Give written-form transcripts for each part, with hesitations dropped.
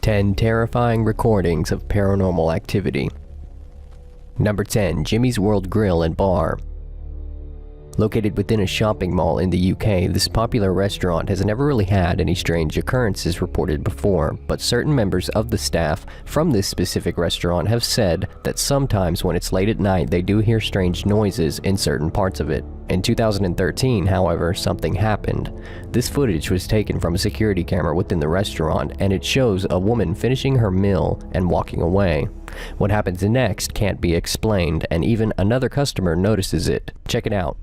10 terrifying recordings of paranormal activity. Number 10. Jimmy's World Grill and Bar. Located within a shopping mall in the UK, this popular restaurant has never really had any strange occurrences reported before, but certain members of the staff from this specific restaurant have said that sometimes when it's late at night they do hear strange noises in certain parts of it. In 2013, however, something happened. This footage was taken from a security camera within the restaurant, and it shows a woman finishing her meal and walking away. What happens next can't be explained, and even another customer notices it. Check it out.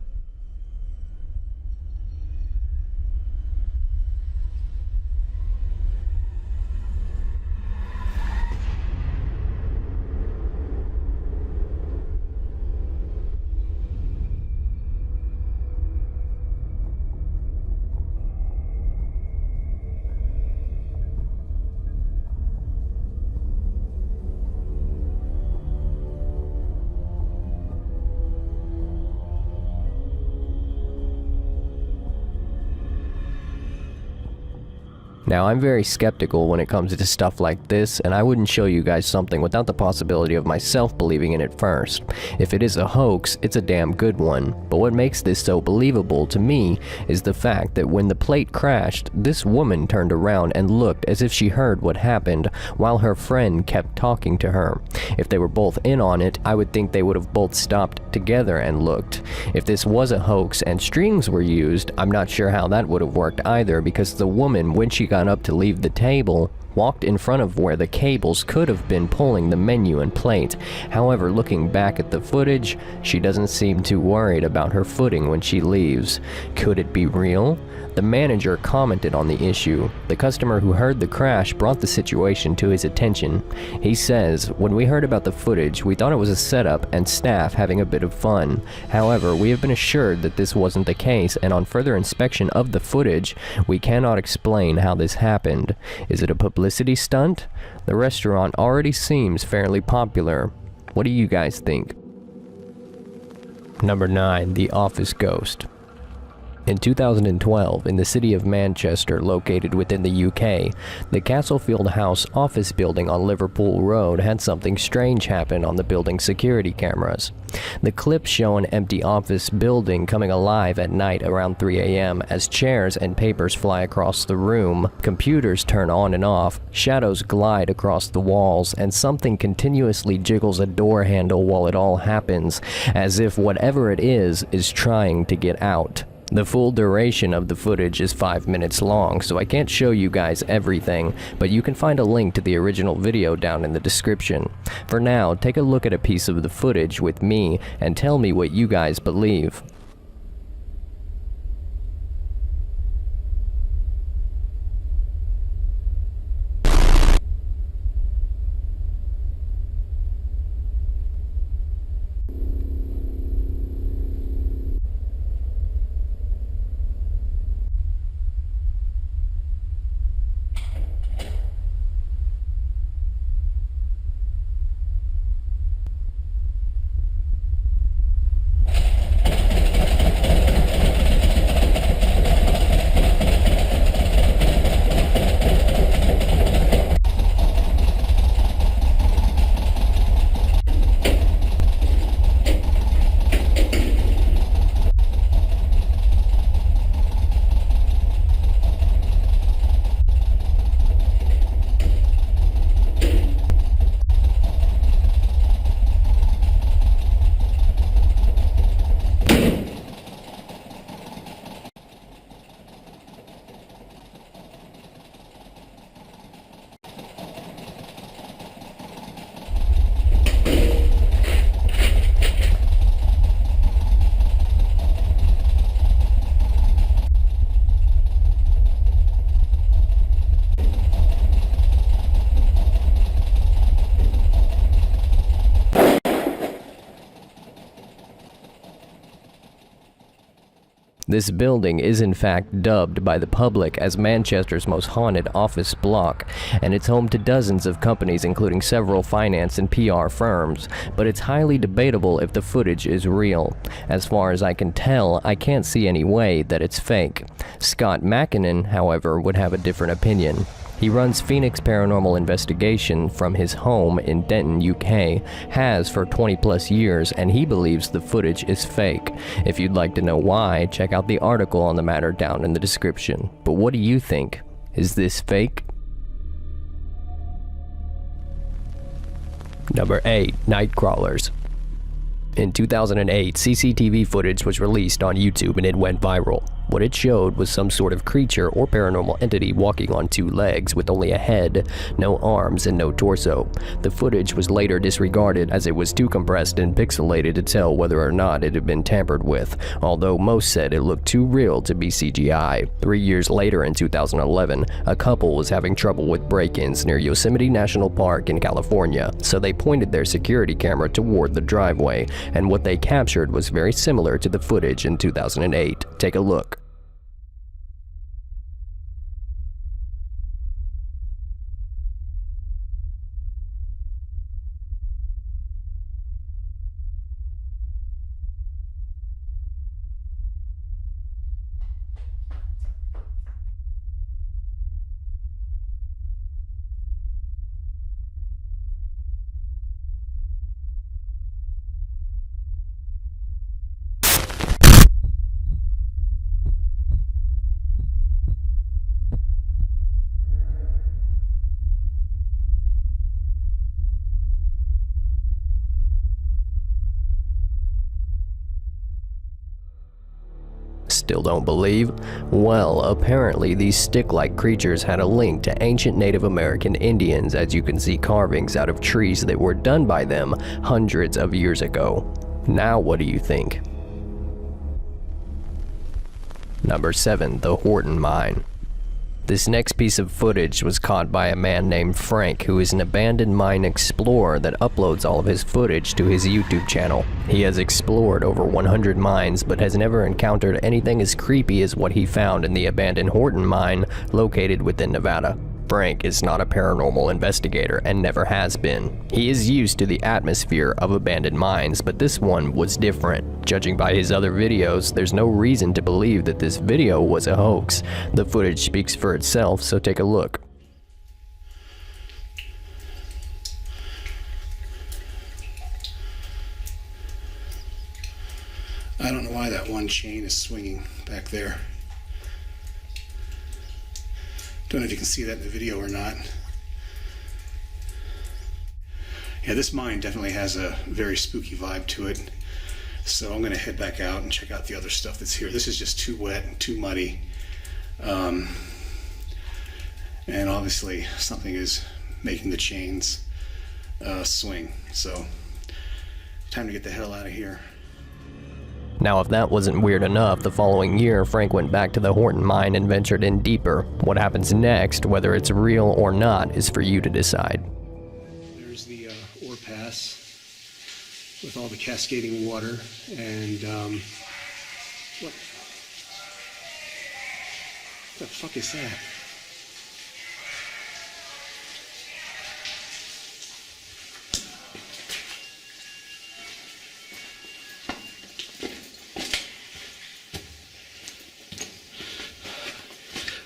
Now, I'm very skeptical when it comes to stuff like this, and I wouldn't show you guys something without the possibility of myself believing in it first. If it is a hoax, it's a damn good one. But what makes this so believable to me is the fact that when the plate crashed, this woman turned around and looked as if she heard what happened, while her friend kept talking to her. If they were both in on it, I would think they would have both stopped together and looked. If this was a hoax and strings were used, I'm not sure how that would have worked either, because the woman, when she got up to leave the table, walked in front of where the cables could have been pulling the menu and plate. However, looking back at the footage, she doesn't seem too worried about her footing when she leaves. Could it be real? The manager commented on the issue. The customer who heard the crash brought the situation to his attention. He says, "When we heard about the footage, we thought it was a setup and staff having a bit of fun. However, we have been assured that this wasn't the case, and on further inspection of the footage, we cannot explain how this happened. Is it a publicity stunt? The restaurant already seems fairly popular. What do you guys think?" Number 9. The Office Ghost. In 2012, in the city of Manchester, located within the UK, the Castlefield House office building on Liverpool Road had something strange happen on the building's security cameras. The clips show an empty office building coming alive at night around 3 a.m. as chairs and papers fly across the room, computers turn on and off, shadows glide across the walls, and something continuously jiggles a door handle while it all happens, as if whatever it is trying to get out. The full duration of the footage is 5 minutes long, so I can't show you guys everything, but you can find a link to the original video down in the description. For now, take a look at a piece of the footage with me and tell me what you guys believe. This building is in fact dubbed by the public as Manchester's most haunted office block, and it's home to dozens of companies including several finance and PR firms, but it's highly debatable if the footage is real. As far as I can tell, I can't see any way that it's fake. Scott Mackinnon, however, would have a different opinion. He runs Phoenix Paranormal Investigation from his home in Denton, UK, has for 20 plus years, and he believes the footage is fake. If you'd like to know why, check out the article on the matter down in the description. But what do you think? Is this fake? Number 8. Nightcrawlers. In 2008, CCTV footage was released on YouTube and it went viral. What it showed was some sort of creature or paranormal entity walking on two legs with only a head, no arms, and no torso. The footage was later disregarded as it was too compressed and pixelated to tell whether or not it had been tampered with, although most said it looked too real to be CGI. 3 years later in 2011, a couple was having trouble with break-ins near Yosemite National Park in California, so they pointed their security camera toward the driveway, and what they captured was very similar to the footage in 2008. Take a look. Still don't believe? Well, apparently these stick-like creatures had a link to ancient Native American Indians, as you can see carvings out of trees that were done by them hundreds of years ago. Now what do you think? Number 7. The Horton Mine. This next piece of footage was caught by a man named Frank, who is an abandoned mine explorer that uploads all of his footage to his YouTube channel. He has explored over 100 mines, but has never encountered anything as creepy as what he found in the abandoned Horton Mine located within Nevada. Frank is not a paranormal investigator and never has been. He is used to the atmosphere of abandoned mines, but this one was different. Judging by his other videos, there's no reason to believe that this video was a hoax. The footage speaks for itself, so take a look. I don't know why that one chain is swinging back there. Don't know if you can see that in the video or not. Yeah, this mine definitely has a very spooky vibe to it. So I'm gonna head back out and check out the other stuff that's here. This is just too wet and too muddy. And obviously something is making the chains swing. So time to get the hell out of here. Now, if that wasn't weird enough, the following year, Frank went back to the Horton Mine and ventured in deeper. What happens next, whether it's real or not, is for you to decide. There's the ore pass with all the cascading water, and what the fuck is that?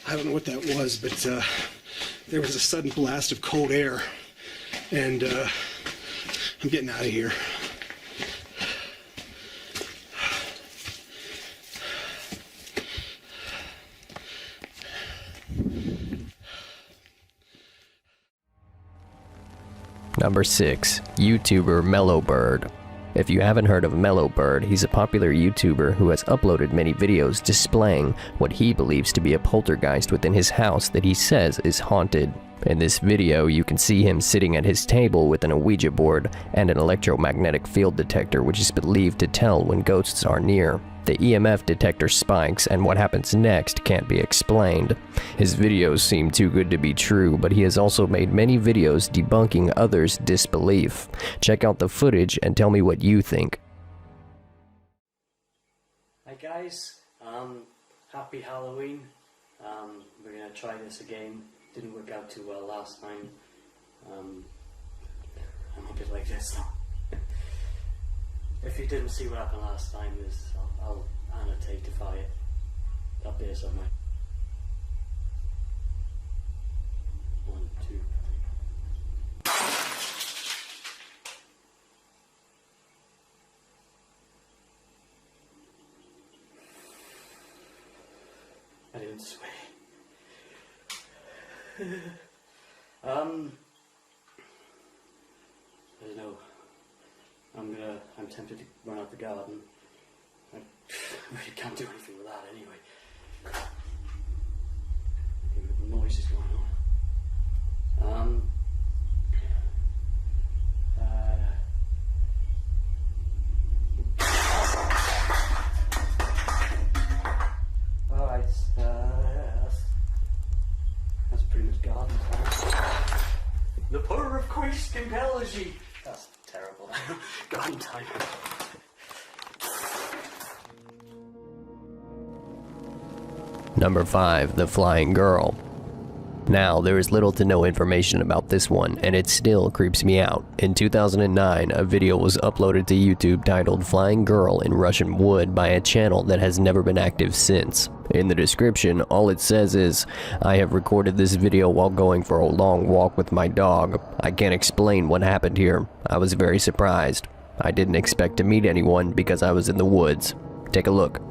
I don't know what that was, but there was a sudden blast of cold air, and I'm getting out of here. Number 6. YouTuber Mellowbird. If you haven't heard of Mellowbird, he's a popular YouTuber who has uploaded many videos displaying what he believes to be a poltergeist within his house that he says is haunted. In this video, you can see him sitting at his table with an Ouija board and an electromagnetic field detector, which is believed to tell when ghosts are near. The EMF detector spikes, and what happens next can't be explained. His videos seem too good to be true, but he has also made many videos debunking others' disbelief. Check out the footage and tell me what you think. Hi guys, happy Halloween. We're gonna try this again. Didn't work out too well last time. I'm a bit like this now. If you didn't see what happened last time, I'll annotatify it up there somewhere. 2. I didn't swear. I don't know. I'm tempted to run out the garden. I really can't do anything with that anyway. The noise is going on. Alright, that's pretty much garden time. The power of Christ compels ye. That's terrible. Garden time. Number 5, The Flying Girl. Now, there is little to no information about this one, and it still creeps me out. In 2009, a video was uploaded to YouTube titled Flying Girl in Russian Wood by a channel that has never been active since. In the description, all it says is, "I have recorded this video while going for a long walk with my dog. I can't explain what happened here. I was very surprised. I didn't expect to meet anyone because I was in the woods. Take a look."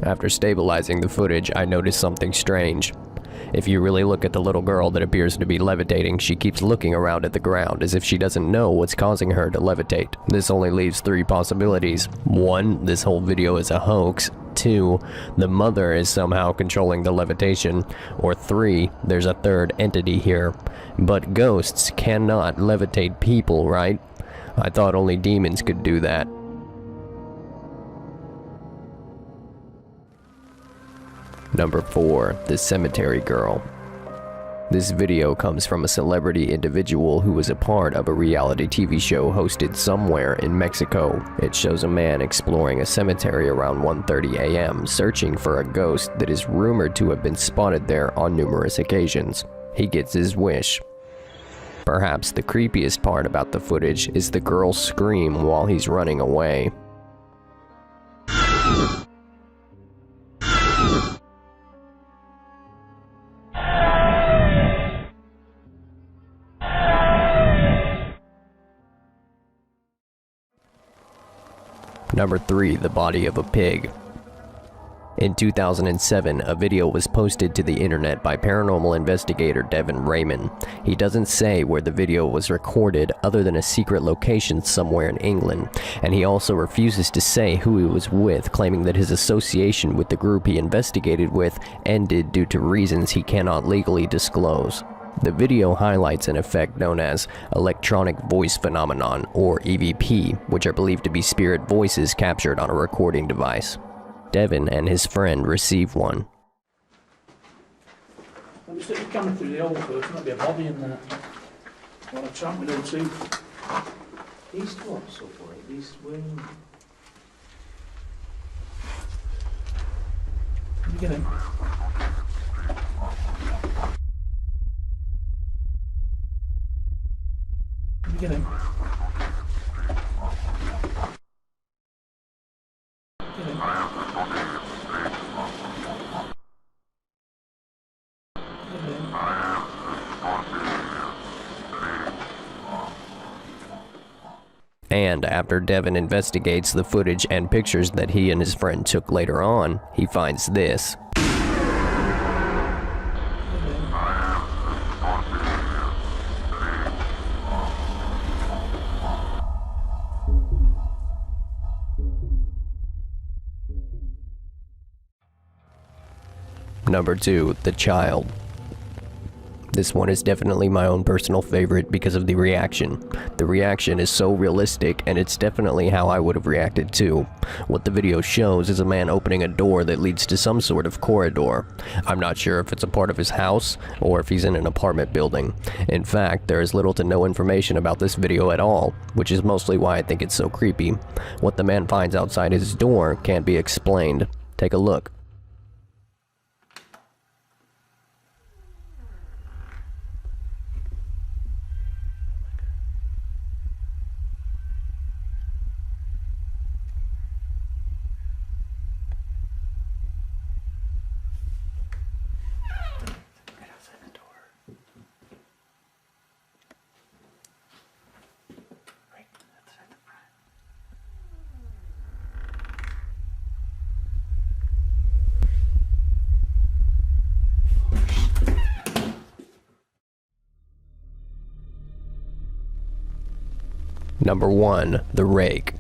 After stabilizing the footage, I noticed something strange. If you really look at the little girl that appears to be levitating, she keeps looking around at the ground as if she doesn't know what's causing her to levitate. This only leaves 3 possibilities. 1, this whole video is a hoax. 2, the mother is somehow controlling the levitation. Or 3, there's a third entity here. But ghosts cannot levitate people, right? I thought only demons could do that. Number 4, The Cemetery Girl. This video comes from a celebrity individual who was a part of a reality TV show hosted somewhere in Mexico. It shows a man exploring a cemetery around 1:30 a.m., searching for a ghost that is rumored to have been spotted there on numerous occasions. He gets his wish. Perhaps the creepiest part about the footage is the girl's scream while he's running away. Number 3, The Body of a Pig. In 2007, a video was posted to the internet by paranormal investigator Devin Raymond. He doesn't say where the video was recorded other than a secret location somewhere in England, and he also refuses to say who he was with, claiming that his association with the group he investigated with ended due to reasons he cannot legally disclose. The video highlights an effect known as electronic voice phenomenon, or EVP, which are believed to be spirit voices captured on a recording device. Devin and his friend receive one. Let me stick the camera through the hole first, there might be a body in there. Well, a tramp with no tooth. East what, subway? East wing? Can you get him? Can you get him? Get him. And after Devin investigates the footage and pictures that he and his friend took later on, he finds this. Number 2, The Child. This one is definitely my own personal favorite because of the reaction. The reaction is so realistic, and it's definitely how I would have reacted too. What the video shows is a man opening a door that leads to some sort of corridor. I'm not sure if it's a part of his house or if he's in an apartment building. In fact, there is little to no information about this video at all, which is mostly why I think it's so creepy. What the man finds outside his door can't be explained. Take a look. Number 1. The Rake.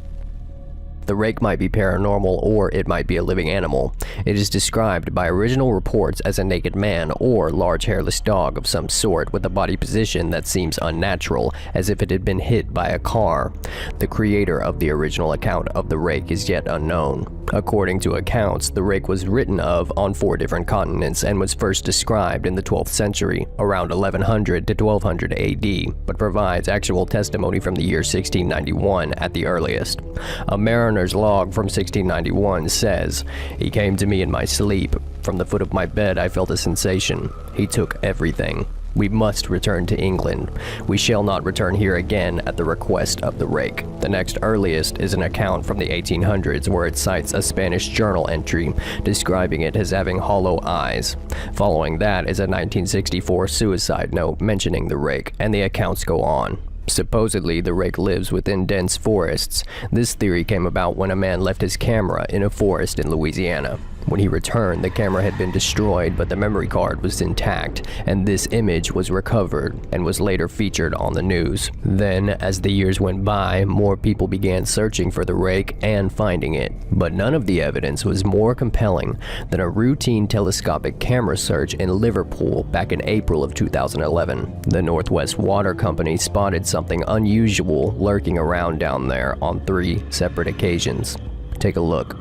The Rake might be paranormal, or it might be a living animal. It is described by original reports as a naked man or large hairless dog of some sort with a body position that seems unnatural, as if it had been hit by a car. The creator of the original account of the Rake is yet unknown. According to accounts, the Rake was written of on 4 different continents and was first described in the 12th century, around 1100 to 1200 AD, but provides actual testimony from the year 1691 at the earliest. A mariner's log from 1691 says, "He came to me in my sleep. From the foot of my bed I felt a sensation. He took everything. We must return to England. We shall not return here again at the request of the Rake." The next earliest is an account from the 1800s where it cites a Spanish journal entry describing it as having hollow eyes. Following that is a 1964 suicide note mentioning the Rake, and the accounts go on. Supposedly, the Rake lives within dense forests. This theory came about when a man left his camera in a forest in Louisiana. When he returned, the camera had been destroyed, but the memory card was intact, and this image was recovered and was later featured on the news. Then, as the years went by, more people began searching for the Rake and finding it, but none of the evidence was more compelling than a routine telescopic camera search in Liverpool back in April of 2011. The Northwest Water Company spotted something unusual lurking around down there on 3 separate occasions. Take a look.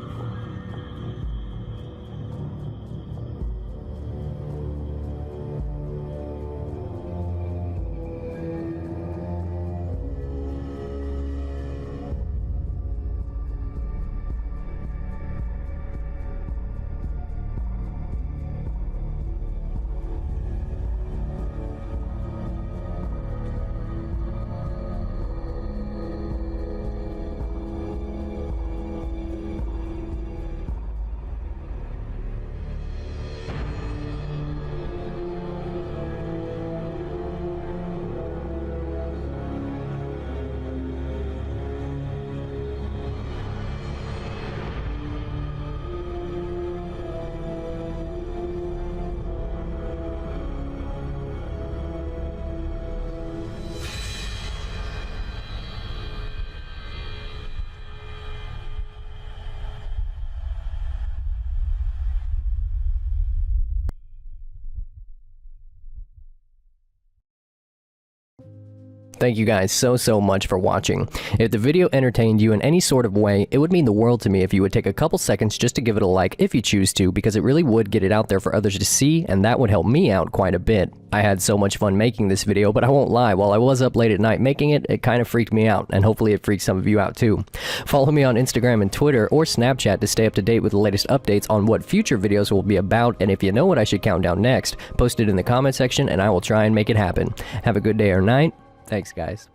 Thank you guys so much for watching. If the video entertained you in any sort of way, it would mean the world to me if you would take a couple seconds just to give it a like if you choose to, because it really would get it out there for others to see, and that would help me out quite a bit. I had so much fun making this video, but I won't lie, while I was up late at night making it, it kind of freaked me out, and hopefully it freaked some of you out too. Follow me on Instagram and Twitter or Snapchat to stay up to date with the latest updates on what future videos will be about, and if you know what I should count down next, post it in the comment section and I will try and make it happen. Have a good day or night. Thanks, guys.